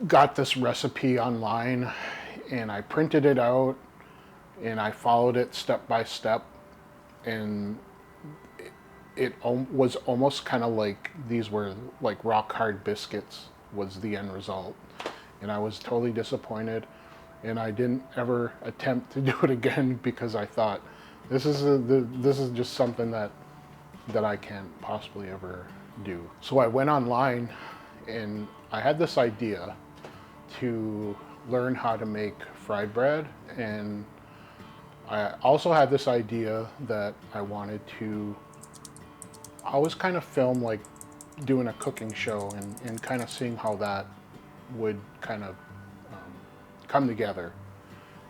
got this recipe online and I printed it out and I followed it step by step, and was almost kind of like these were like rock hard biscuits was the end result, and I was totally disappointed, and I didn't ever attempt to do it again because I thought this is just something that I can't possibly ever do. So I went online and I had this idea to learn how to make fried bread, and I also had this idea that I wanted to always kind of film like doing a cooking show, and kind of seeing how that would kind of um, come together.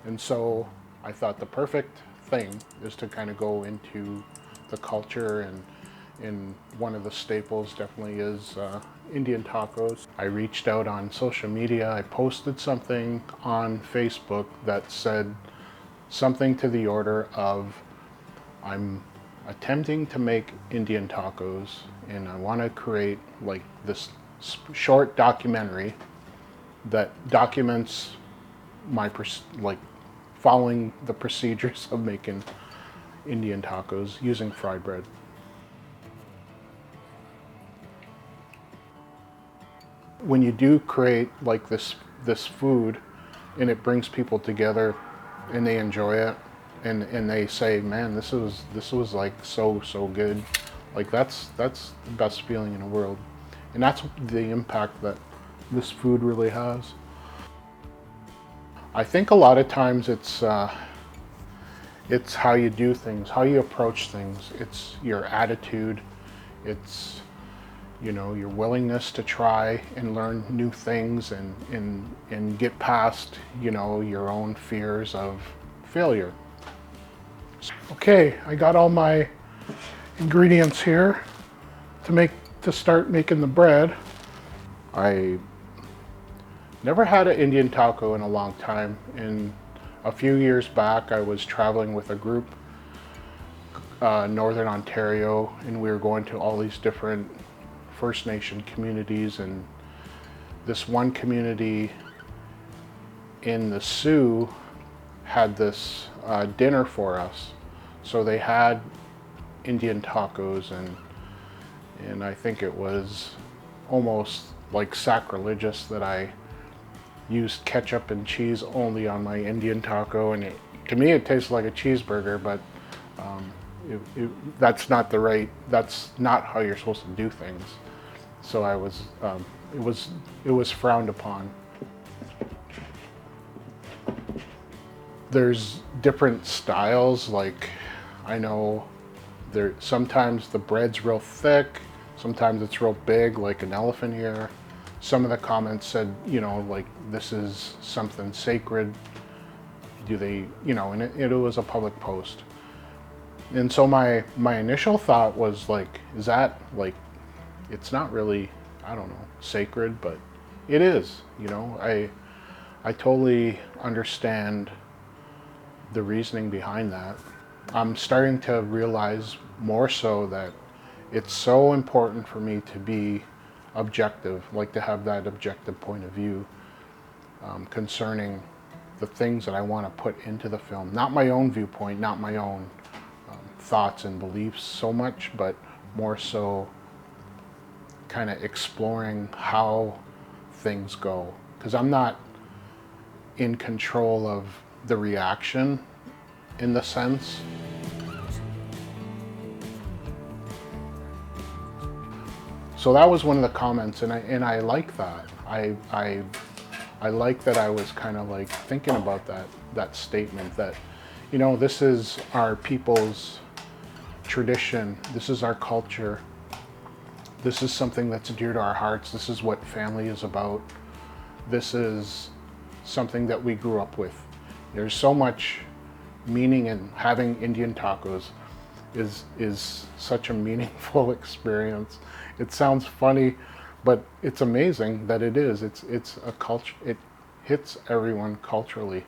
And so I thought the perfect thing is to kind of go into the culture, and one of the staples definitely is Indian tacos. I reached out on social media. I posted something on Facebook that said something to the order of, I'm attempting to make Indian tacos and I want to create like this short documentary that documents my like following the procedures of making Indian tacos using fried bread. When you do create like this food and it brings people together and they enjoy it, and they say, man, this was like so good, like that's the best feeling in the world, and that's the impact that this food really has. I think a lot of times it's how you do things, how you approach things, it's your attitude, it's, you know, your willingness to try and learn new things, and get past, you know, your own fears of failure. Okay, I got all my ingredients here to start making the bread. I never had an Indian taco in a long time, and a few years back I was traveling with a group, Northern Ontario, and we were going to all these different First Nation communities, and this one community in the Sioux had this dinner for us. So they had Indian tacos, and I think it was almost like sacrilegious that I used ketchup and cheese only on my Indian taco, and to me it tastes like a cheeseburger, but that's not that's not how you're supposed to do things. So it was frowned upon. There's different styles, like I know sometimes the bread's real thick, sometimes it's real big like an elephant ear. Some of the comments said, you know, like this is something sacred. Do they, you know, and it was a public post. And so my initial thought was like, is that like, it's not really, I don't know, sacred, but it is, you know. I totally understand the reasoning behind that. I'm starting to realize more so that it's so important for me to be objective, like to have that objective point of view concerning the things that I want to put into the film. Not my own viewpoint, not my own thoughts and beliefs so much, but more so kind of exploring how things go. Because I'm not in control of the reaction in the sense. So that was one of the comments, and I like that. I like that I was kind of like thinking about that statement that, you know, this is our people's tradition, this is our culture, this is something that's dear to our hearts, this is what family is about, this is something that we grew up with. There's so much meaning in having Indian tacos. Is such a meaningful experience. It sounds funny, but it's amazing that it is. It's a culture. It hits everyone culturally.